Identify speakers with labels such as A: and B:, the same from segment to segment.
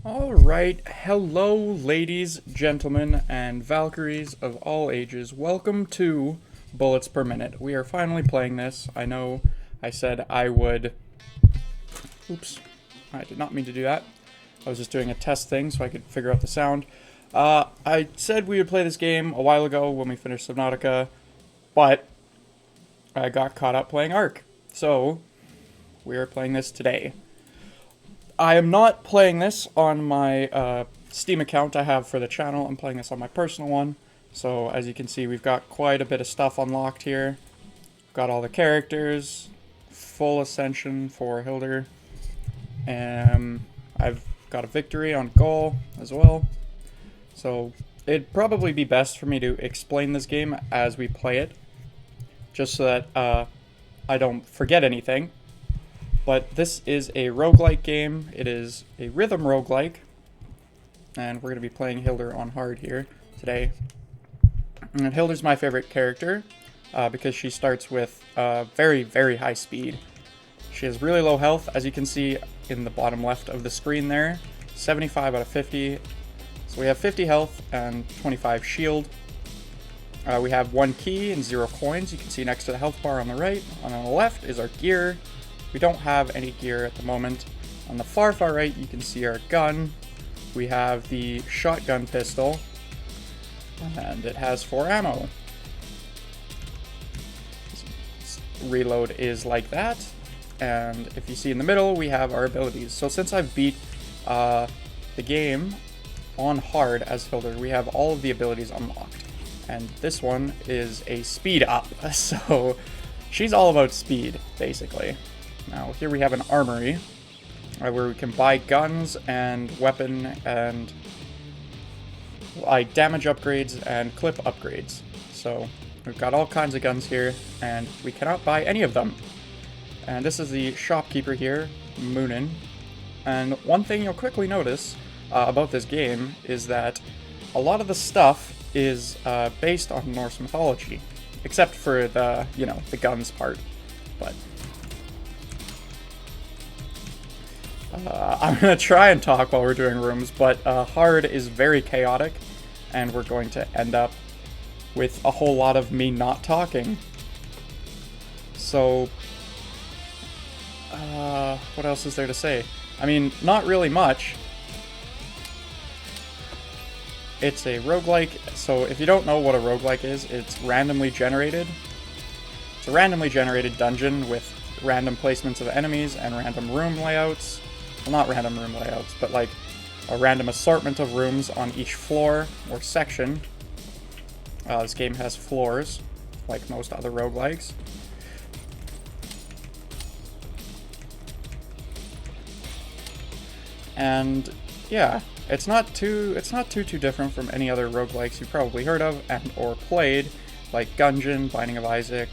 A: Alright, hello ladies, gentlemen, and Valkyries of all ages. Welcome to Bullets Per Minute. We are finally playing this. I know I said I would... Oops, I did not mean to do that. I was just doing a test thing so I could figure out the sound. I said we would play this game a while ago when we finished Subnautica, but I got caught up playing Ark. So, we are playing this today. I am not playing this on my Steam account I have for the channel. I'm playing this on my personal one. So as you can see, we've got quite a bit of stuff unlocked here. Got all the characters, full ascension for Hilda. I've got a victory on goal as well. So it'd probably be best for me to explain this game as we play it, just so that I don't forget anything. But this is a roguelike game. It is a rhythm roguelike. And we're going to be playing Hilda on hard here today. And Hilda's my favorite character because she starts with very, very high speed. She has really low health, as you can see in the bottom left of the screen there. 75 out of 50. So we have 50 health and 25 shield. We have 1 key and 0 coins. You can see next to the health bar on the right. And on the left is our gear. We don't have any gear at the moment. On the far right, you can see our gun. We have the shotgun pistol, and it has 4 ammo. Reload is like that, and if you see in the middle, we have our abilities. So since I've beat the game on hard as Hilda, we have all of the abilities unlocked. And this one is a speed up, so she's all about speed, basically. Now, here we have an armory, where we can buy guns and weapon and damage upgrades and clip upgrades. So, we've got all kinds of guns here, and we cannot buy any of them. And this is the shopkeeper here, Moonin. And one thing you'll quickly notice about this game is that a lot of the stuff is based on Norse mythology, except for the, the guns part. But I'm going to try and talk while we're doing rooms, but hard is very chaotic, and we're going to end up with a whole lot of me not talking. So, what else is there to say? I mean, not really much. It's a roguelike, so if you don't know what a roguelike is, it's randomly generated. It's a randomly generated dungeon with random placements of enemies and random room layouts. Well, not random room layouts, but like a random assortment of rooms on each floor or section. This game has floors, like most other roguelikes. And yeah, it's not too different from any other roguelikes you've probably heard of and or played, like Gungeon, Binding of Isaac.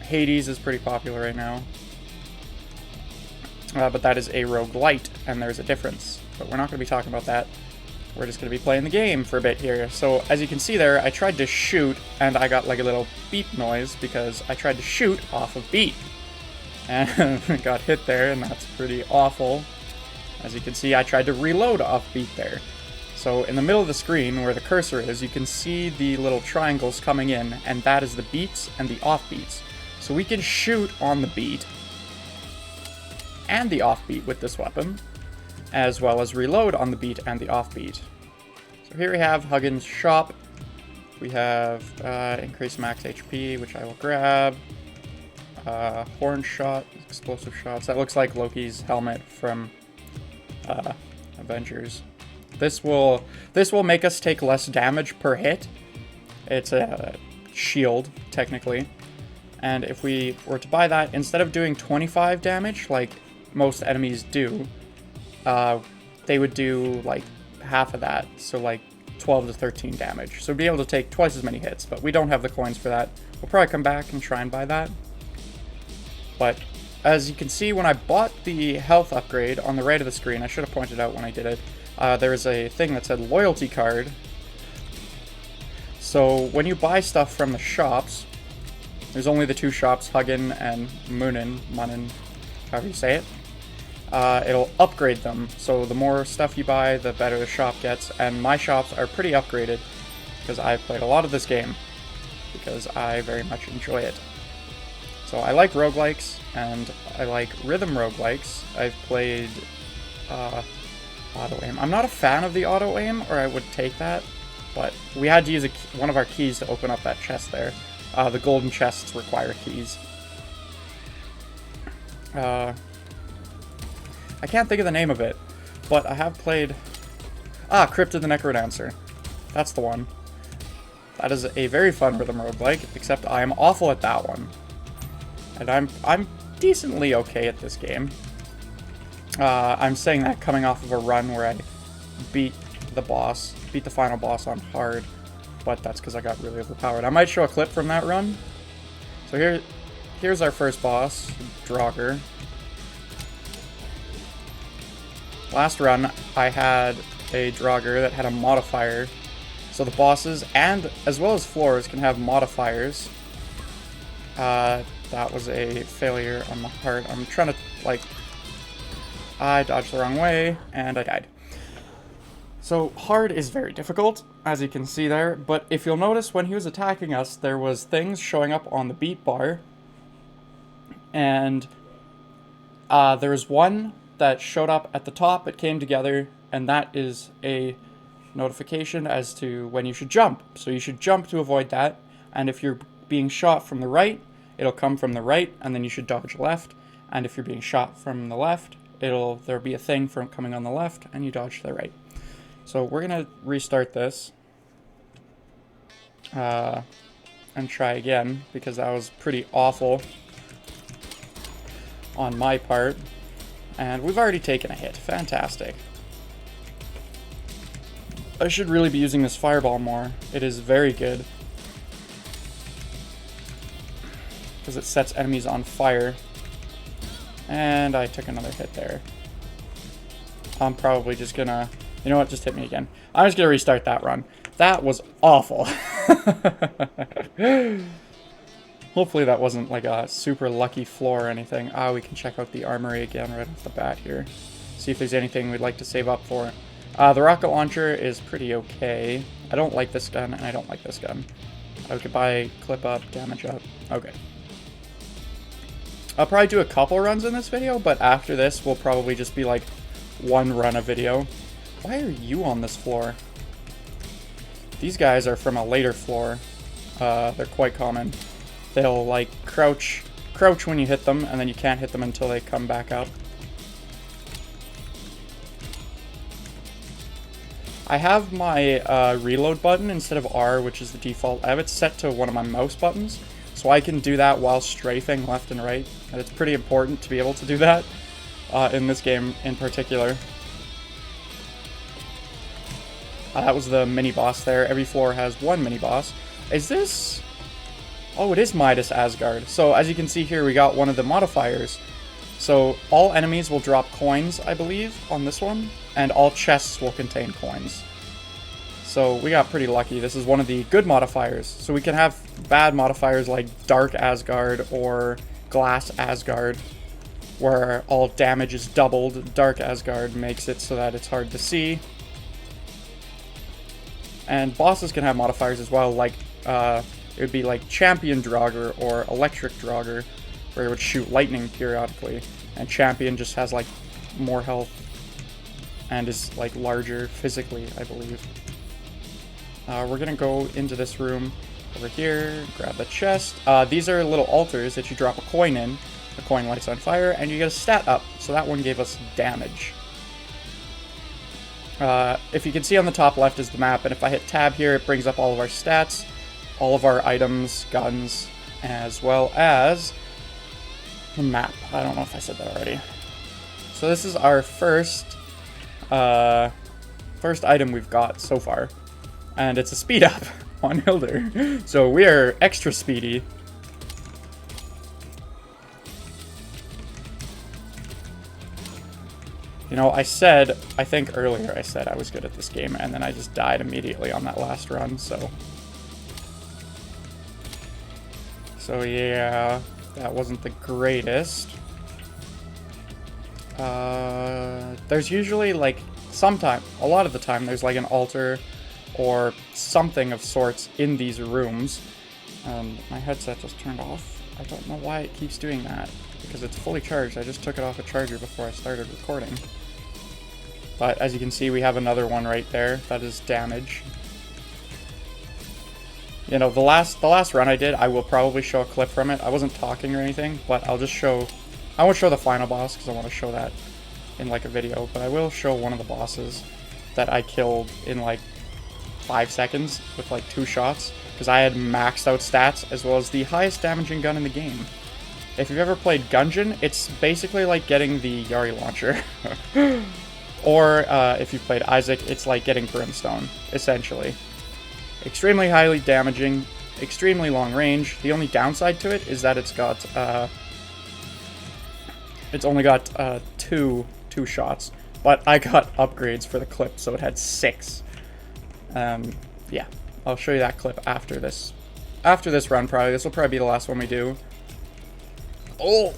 A: Hades is pretty popular right now. But that is a roguelite, and there's a difference. But we're not going to be talking about that. We're just going to be playing the game for a bit here. So, as you can see there, I tried to shoot, and I got like a little beep noise because I tried to shoot off of beat. And got hit there, and that's pretty awful. As you can see, I tried to reload off beat there. So, in the middle of the screen, where the cursor is, you can see the little triangles coming in, and that is the beats and the off beats. So we can shoot on the beat and the offbeat with this weapon, as well as reload on the beat and the offbeat. So here we have Huggins' shop. We have increased max HP, which I will grab. Horn shot, explosive shots. That looks like Loki's helmet from Avengers. This will make us take less damage per hit. It's a shield, technically. And if we were to buy that, instead of doing 25 damage, like most enemies do, they would do like half of that, so like 12 to 13 damage. So we'd be able to take twice as many hits, but we don't have the coins for that. We'll probably come back and try and buy that. But as you can see, when I bought the health upgrade on the right of the screen, I should have pointed out when I did it, there was a thing that said loyalty card. So when you buy stuff from the shops, there's only the two shops, Huggin and Moonin, however you say it. it'll upgrade them. So the more stuff you buy, the better the shop gets, and my shops are pretty upgraded because I've played a lot of this game because I very much enjoy it. So I like roguelikes, and I like rhythm roguelikes. I've played auto-aim. I'm not a fan of the auto-aim, or I would take that, but we had to use one of our keys to open up that chest there. The golden chests require keys. I can't think of the name of it, but I have played... Crypt of the Necrodancer. That's the one. That is a very fun rhythm roguelike, except I am awful at that one. And I'm decently okay at this game. I'm saying that coming off of a run where I beat the final boss on hard, but that's because I got really overpowered. I might show a clip from that run. So here's our first boss, Draugr. Last run, I had a Draugr that had a modifier. So the bosses, and as well as floors, can have modifiers. That was a failure on my part. I'm trying to, like... I dodged the wrong way, and I died. So, hard is very difficult, as you can see there, but if you'll notice, when he was attacking us, there was things showing up on the beat bar, and there was one that showed up at the top, it came together, and that is a notification as to when you should jump. So you should jump to avoid that, and if you're being shot from the right, it'll come from the right, and then you should dodge left, and if you're being shot from the left, there'll be a thing from coming on the left, and you dodge to the right. So we're gonna restart this, and try again, because that was pretty awful on my part, and we've already taken a hit. Fantastic. I should really be using this fireball more. It is very good, because it sets enemies on fire. And I took another hit there. I'm probably just gonna... You know what? Just hit me again. I'm just gonna restart that run. That was awful. Hopefully that wasn't like a super lucky floor or anything. We can check out the armory again right off the bat here. See if there's anything we'd like to save up for. The rocket launcher is pretty okay. I don't like this gun, and I don't like this gun. I could buy clip up, damage up. Okay. I'll probably do a couple runs in this video, but after this, we'll probably just be like one run a video. Why are you on this floor? These guys are from a later floor. They're quite common. They'll like crouch when you hit them, and then you can't hit them until they come back up. I have my reload button instead of R, which is the default. I have it set to one of my mouse buttons, so I can do that while strafing left and right. And it's pretty important to be able to do that in this game in particular. That was the mini-boss there. Every floor has one mini-boss. Is this... Oh, it is Midas Asgard. So as you can see here, we got one of the modifiers. So all enemies will drop coins, I believe, on this one. And all chests will contain coins. So we got pretty lucky. This is one of the good modifiers. So we can have bad modifiers like Dark Asgard or Glass Asgard, where all damage is doubled. Dark Asgard makes it so that it's hard to see. And bosses can have modifiers as well, like it would be like Champion Draugr or Electric Draugr, where it would shoot lightning periodically. And Champion just has like more health and is like larger physically, I believe. We're gonna go into this room over here, grab the chest. These are little altars that you drop a coin in. The coin lights on fire, and you get a stat up. So that one gave us damage. If you can see on the top left is the map, and if I hit tab here, it brings up all of our stats, all of our items, guns, as well as the map. I don't know if I said that already. So this is our first item we've got so far, and it's a speed up on Hilda. So we are extra speedy. You know, I think earlier I said I was good at this game, and then I just died immediately on that last run, so yeah, that wasn't the greatest. There's usually, like, a lot of the time, there's like an altar or something of sorts in these rooms. My headset just turned off. I don't know why it keeps doing that, because it's fully charged. I just took it off a charger before I started recording. But as you can see, we have another one right there. That is damage. You know, the last run I did, I will probably show a clip from it. I wasn't talking or anything, but I'll just show... I won't show the final boss, because I want to show that in, like, a video. But I will show one of the bosses that I killed in, like, 5 seconds with, like, 2 shots. Because I had maxed out stats, as well as the highest damaging gun in the game. If you've ever played Gungeon, it's basically like getting the Yari launcher. Or, if you've played Isaac, it's like getting Brimstone, essentially. Extremely highly damaging, extremely long range. The only downside to it is that it's got, it's only got, two shots. But I got upgrades for the clip, so it had 6. Yeah. I'll show you that clip after this. After this run, probably. This will probably be the last one we do. Oh!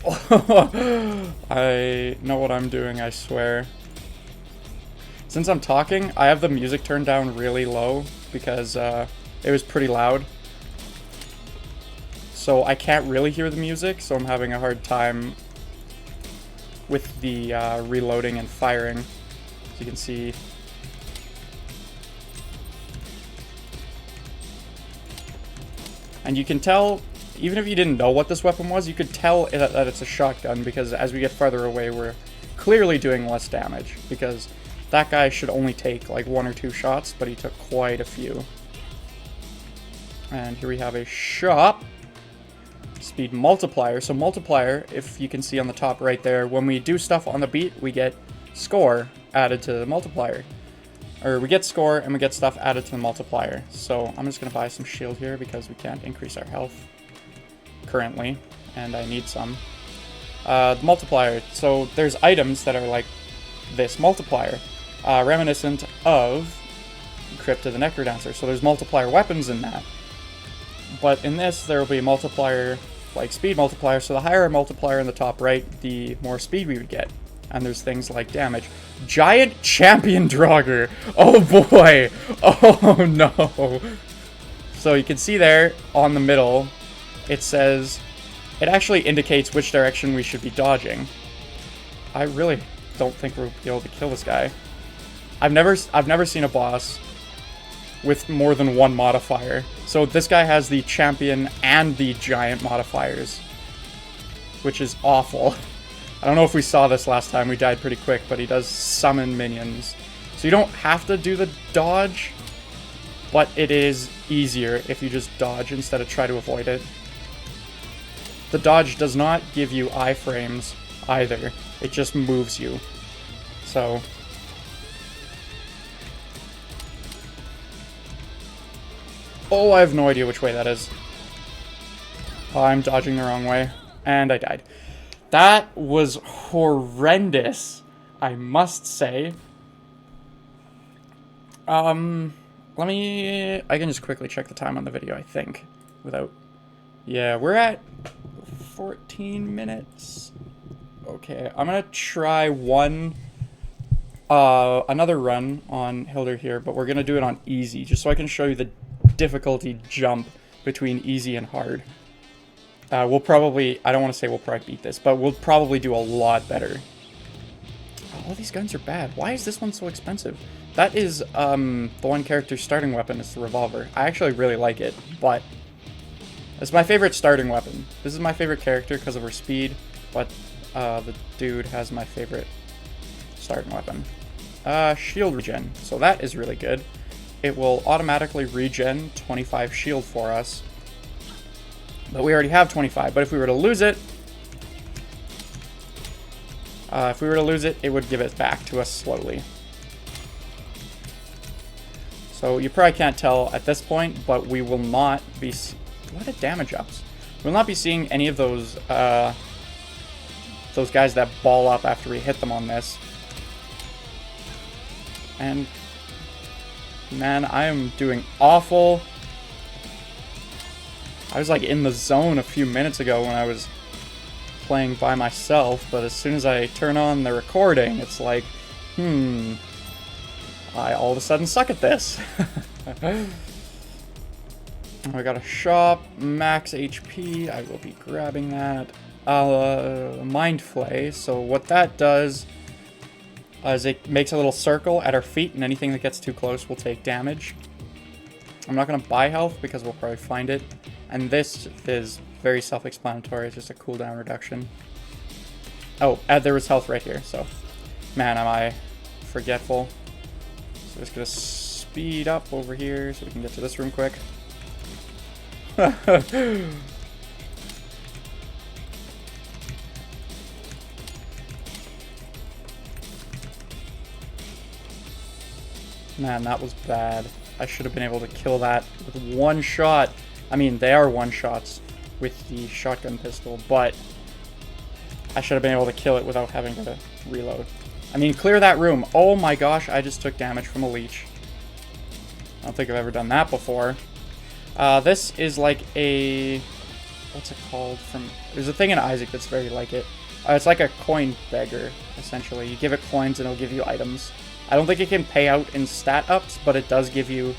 A: I know what I'm doing, I swear. Since I'm talking, I have the music turned down really low because it was pretty loud. So I can't really hear the music, so I'm having a hard time with the reloading and firing. As you can see. And you can tell, even if you didn't know what this weapon was, you could tell that it's a shotgun, because as we get farther away, we're clearly doing less damage, because that guy should only take like 1 or 2 shots, but he took quite a few. And here we have a shop. Speed multiplier. So multiplier, if you can see on the top right there, when we do stuff on the beat, we get score added to the multiplier. Or we get score and we get stuff added to the multiplier. So I'm just going to buy some shield here because we can't increase our health currently. And I need some. The multiplier. So there's items that are like this multiplier. Reminiscent of Crypt of the Necrodancer. So there's multiplier weapons in that. But in this, there will be a multiplier, like speed multiplier. So the higher multiplier in the top right, the more speed we would get. And there's things like damage. Giant Champion Draugr. Oh boy. Oh no. So you can see there on the middle, it says, it actually indicates which direction we should be dodging. I really don't think we'll be able to kill this guy. I've never seen a boss with more than 1 modifier. So this guy has the champion and the giant modifiers, which is awful. I don't know if we saw this last time, we died pretty quick, but he does summon minions. So you don't have to do the dodge, but it is easier if you just dodge instead of try to avoid it. The dodge does not give you iframes either, it just moves you. So... oh, I have no idea which way that is. Oh, I'm dodging the wrong way, and I died. That was horrendous, I must say. I can just quickly check the time on the video, I think, without... yeah, we're at 14 minutes. Okay, I'm gonna try another run on Hilda here, but we're gonna do it on easy, just so I can show you the difficulty jump between easy and hard. We'll probably, I don't want to say we'll probably beat this, but we'll probably do a lot better. Oh, all these guns are bad. Why is this one so expensive? That is, the one character's starting weapon is the revolver. I actually really like it, but it's my favorite starting weapon. This is my favorite character because of her speed, but the dude has my favorite starting weapon. Shield regen. So that is really good. It will automatically regen 25 shield for us. But we already have 25. But if we were to lose it, it would give it back to us slowly. So you probably can't tell at this point, but we will not be... what a damage ups. We'll not be seeing any of those guys that ball up after we hit them on this. And... man, I am doing awful. I was like in the zone a few minutes ago when I was playing by myself, but as soon as I turn on the recording, it's like, I all of a sudden suck at this. I got a shop, max HP, I will be grabbing that. Mind Flay, so what that does is it makes a little circle at our feet, and anything that gets too close will take damage. I'm not going to buy health because we'll probably find it. And this is very self-explanatory, it's just a cooldown reduction. Oh, there was health right here, so man, am I forgetful. So just going to speed up over here so we can get to this room quick. Man, that was bad. I should have been able to kill that with one shot. I mean, they are one shots with the shotgun pistol, but I should have been able to kill it without having to reload. I mean, clear that room. Oh my gosh, I just took damage from a leech. I don't think I've ever done that before. This is like a... what's it called? There's a thing in Isaac that's very like it. It's like a coin beggar, essentially. You give it coins and it'll give you items. I don't think it can pay out in stat ups, but it does give you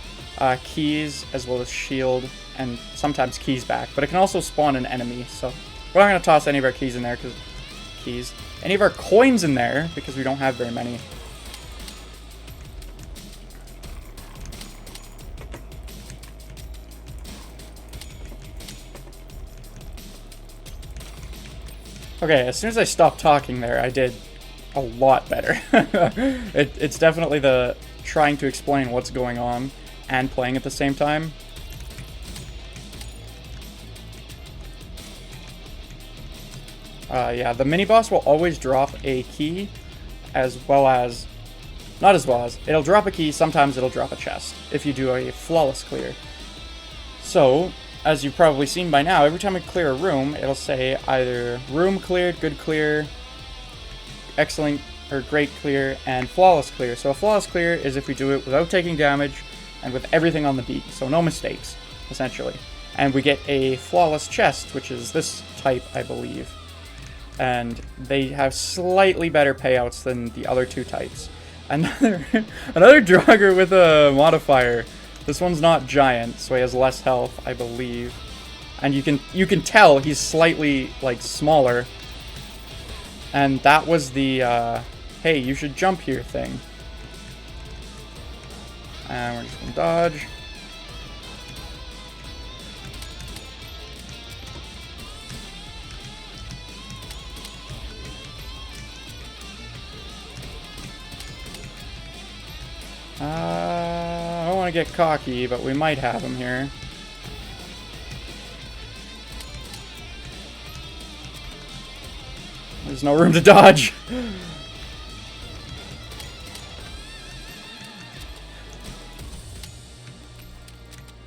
A: keys as well as shield and sometimes keys back. But it can also spawn an enemy, so we're not going to toss any of our keys in there because any of our coins in there because we don't have very many. Okay, as soon as I stopped talking there, I did a lot better. It's definitely the trying to explain what's going on and playing at the same time. Yeah, the mini-boss will always drop a key as well as... not as well as. It'll drop a key, sometimes it'll drop a chest if you do a flawless clear. So, as you've probably seen by now, every time we clear a room, it'll say either room cleared, good clear, excellent or great clear, and flawless clear. So a flawless clear is if we do it without taking damage and with everything on the beat, so no mistakes, essentially. And we get a flawless chest, which is this type, I believe. And they have slightly better payouts than the other two types. Another Draugr with a modifier. This one's not giant, so he has less health, I believe. And you can tell he's slightly like smaller. And that was the hey, you should jump here thing. And we're just gonna dodge. I don't want to get cocky, but we might have him here. There's no room to dodge.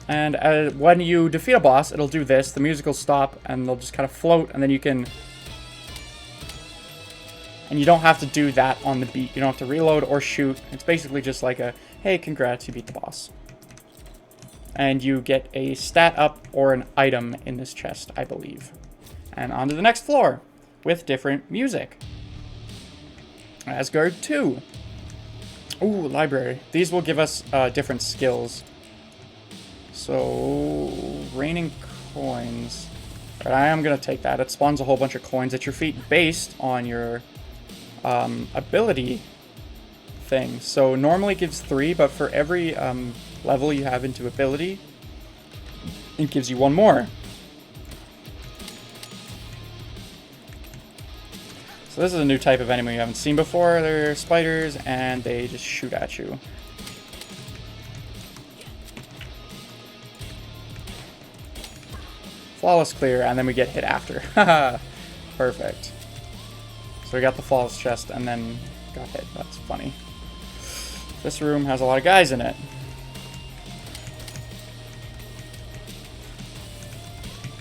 A: And when you defeat a boss, it'll do this. The music will stop, and they'll just kind of float, and then you can... and you don't have to do that on the beat. You don't have to reload or shoot. It's basically just like a, hey, congrats, you beat the boss. And you get a stat up or an item in this chest, I believe. And on to the next floor with different music. Asgard 2. Ooh, library. These will give us different skills. So, raining coins. But I am going to take that. It spawns a whole bunch of coins at your feet based on your ability thing. So normally it gives 3, but for every level you have into ability, it gives you 1 more. So this is a new type of enemy you haven't seen before. They're spiders, and they just shoot at you. Flawless clear, and then we get hit after. Haha, perfect. So we got the flawless chest, and then got hit. That's funny. This room has a lot of guys in it.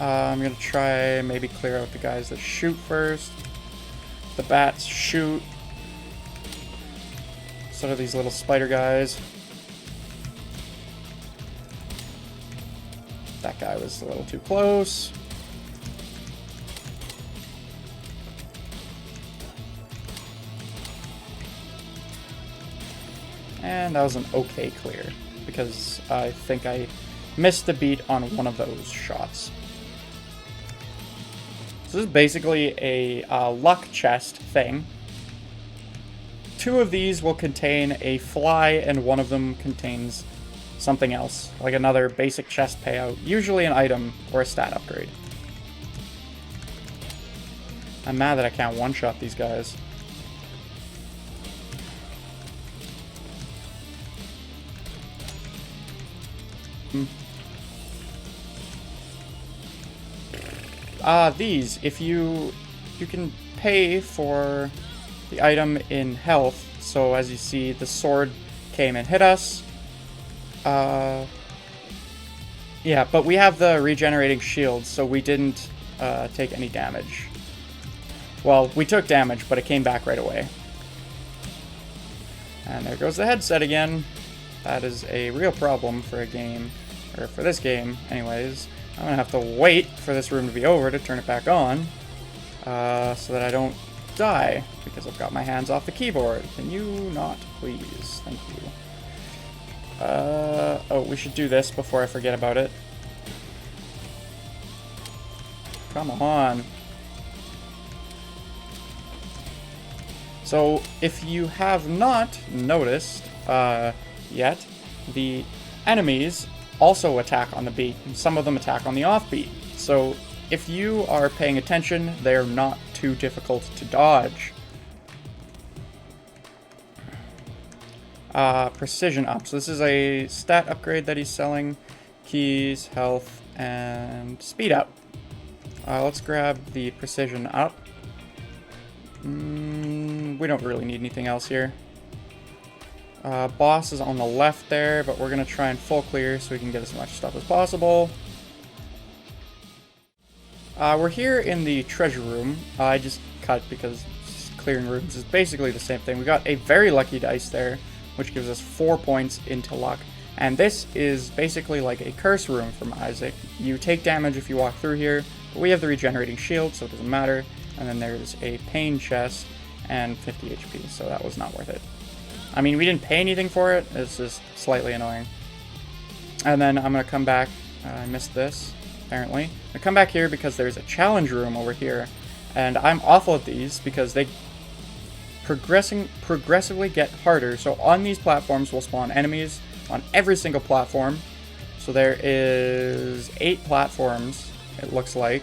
A: I'm gonna try maybe clear out the guys that shoot first. The bats shoot. So do these little spider guys. That guy was a little too close. And that was an okay clear, because I think I missed the beat on one of those shots. So this is basically a luck chest thing. 2 of these will contain a fly, and one of them contains something else, like another basic chest payout, usually an item or a stat upgrade. I'm mad that I can't one-shot these guys. These, if you can pay for the item in health. So as you see, the sword came and hit us. Yeah, but we have the regenerating shield, so we didn't take any damage. Well, we took damage, but it came back right away. And there goes the headset again. That is a real problem for a game, or for this game, anyways. I'm gonna have to wait for this room to be over to turn it back on, so that I don't die, because I've got my hands off the keyboard. Can you not, please? Thank you. Oh, we should do this before I forget about it. Come on. So, if you have not noticed yet, the enemies also attack on the beat, and some of them attack on the offbeat. So, if you are paying attention, they're not too difficult to dodge. Precision up. So this is a stat upgrade that he's selling. Keys, health, and speed up. Let's grab the precision up. We don't really need anything else here. Boss is on the left there, but we're going to try and full clear so we can get as much stuff as possible. We're here in the treasure room. I just cut because clearing rooms is basically the same thing. We got a very lucky dice there, which gives us 4 points into luck. And this is basically like a curse room from Isaac. You take damage if you walk through here, but we have the regenerating shield, so it doesn't matter. And then there's a pain chest and 50 HP, so that was not worth it. I mean, we didn't pay anything for it, it's just slightly annoying. And then I'm going to come back, I missed this, apparently. I come back here because there's a challenge room over here, and I'm awful at these because they progressively get harder. So on these platforms will spawn enemies on every single platform. So there is 8 platforms, it looks like.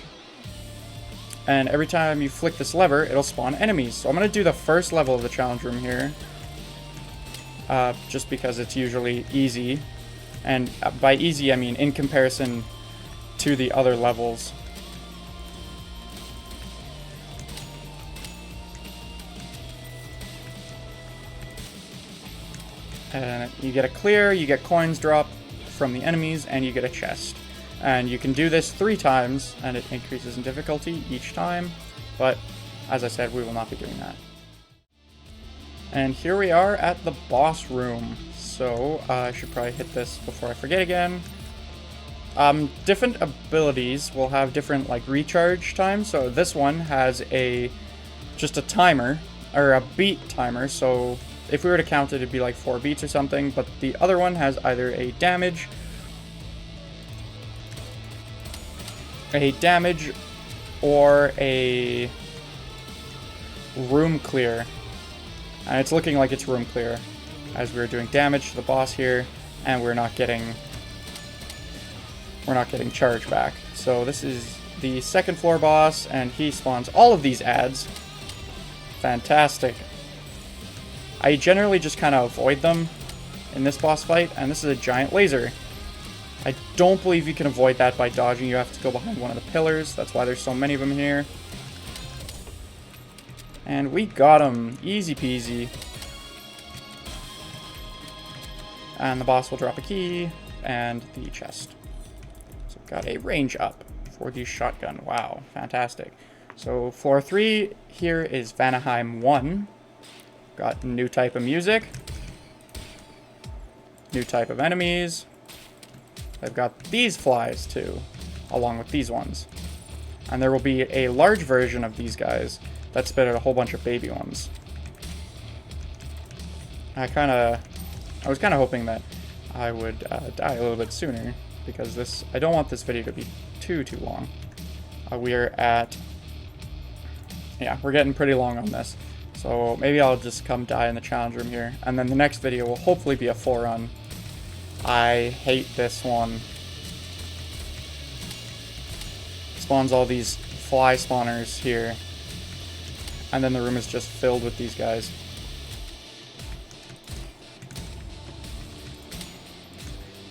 A: And every time you flick this lever, it'll spawn enemies. So I'm going to do the first level of the challenge room here. Just because it's usually easy. And by easy, I mean in comparison to the other levels. And you get a clear, you get coins dropped from the enemies, and you get a chest. And you can do this 3 times, and it increases in difficulty each time. But, as I said, we will not be doing that. And here we are at the boss room. So, I should probably hit this before I forget again. Different abilities will have different, like, recharge times. So this one has just a timer, or a beat timer. So if we were to count it, it'd be like 4 beats or something. But the other one has either a damage or a room clear. And it's looking like it's room clear, as we're doing damage to the boss here, and we're not getting charge back. So this is the 2nd floor boss, and he spawns all of these ads. Fantastic. I generally just kind of avoid them in this boss fight, and this is a giant laser. I don't believe you can avoid that by dodging. You have to go behind one of the pillars. That's why there's so many of them here. And we got him. Easy peasy. And the boss will drop a key and the chest. So got a range up for the shotgun. Wow, fantastic. So floor 3 here is Valheim 1. Got new type of music. New type of enemies. They've got these flies too, along with these ones. And there will be a large version of these guys that spit out a whole bunch of baby ones. I kind of I was kind of hoping that I would die a little bit sooner, because I don't want this video to be too long. We're at, yeah, we're getting pretty long on this. So maybe I'll just come die in the challenge room here, and then the next video will hopefully be a full run. I hate this one. Spawns all these fly spawners here, and then the room is just filled with these guys.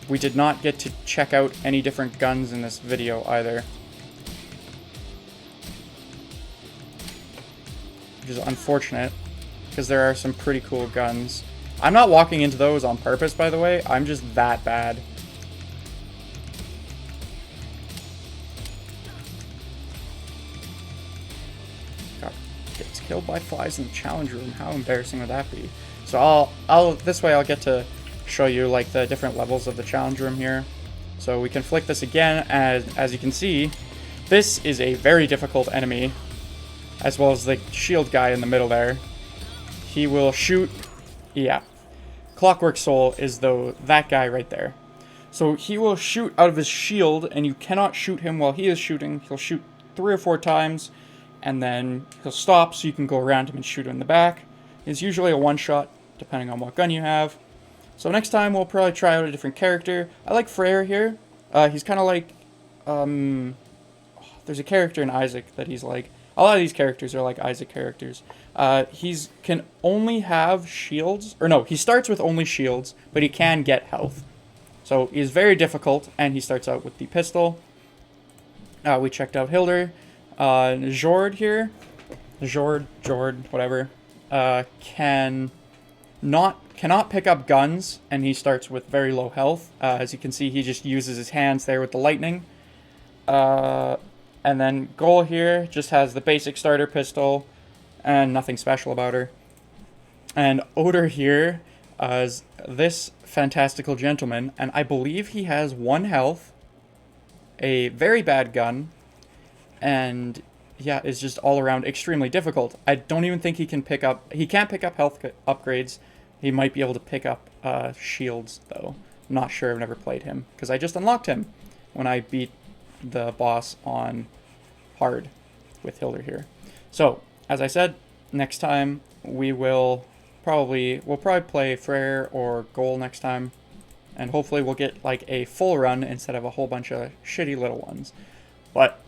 A: We did not get to check out any different guns in this video either, which is unfortunate, because there are some pretty cool guns. I'm not walking into those on purpose, by the way. I'm just that bad. God, gets killed by flies in the challenge room. How embarrassing would that be? So this way I'll get to show you like the different levels of the challenge room here. So we can flick this again, as you can see, this is a very difficult enemy, as well as the shield guy in the middle there. He will shoot, yeah. Clockwork Soul is that guy right there. So he will shoot out of his shield, and you cannot shoot him while he is shooting. He'll shoot 3 or 4 times, and then he'll stop so you can go around him and shoot him in the back. It's usually a one-shot, depending on what gun you have. So next time we'll probably try out a different character. I like Freyr here. He's kind of like, there's a character in Isaac that he's like. A lot of these characters are like Isaac characters. He can only have shields, or no, he starts with only shields, but he can get health. So he's very difficult, and he starts out with the pistol. We checked out Hilda. Jord here, Jord, whatever, cannot pick up guns, and he starts with very low health. As you can see, he just uses his hands there with the lightning. And then Goal here just has the basic starter pistol, and nothing special about her. And Oder here is this fantastical gentleman, and I believe he has 1 health, a very bad gun, and yeah, is just all around extremely difficult. I don't even think he can't pick up health upgrades. He might be able to pick up shields, though. I'm not sure, I've never played him, because I just unlocked him when I beat the boss on hard with Hilda here. So, as I said, next time we'll probably play Freyr or Goal next time, and hopefully we'll get like a full run instead of a whole bunch of shitty little ones. But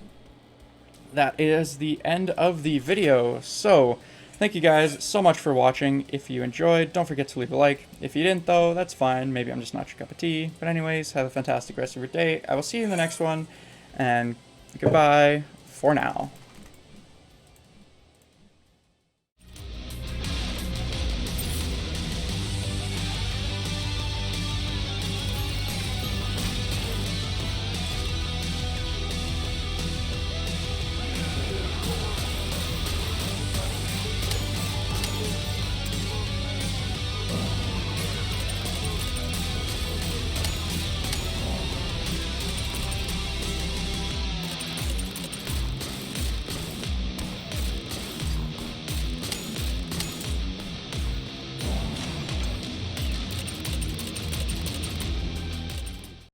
A: that is the end of the video. So, thank you guys so much for watching. If you enjoyed, don't forget to leave a like. If you didn't, though, that's fine. Maybe I'm just not your cup of tea. But anyways, have a fantastic rest of your day. I will see you in the next one, and goodbye for now.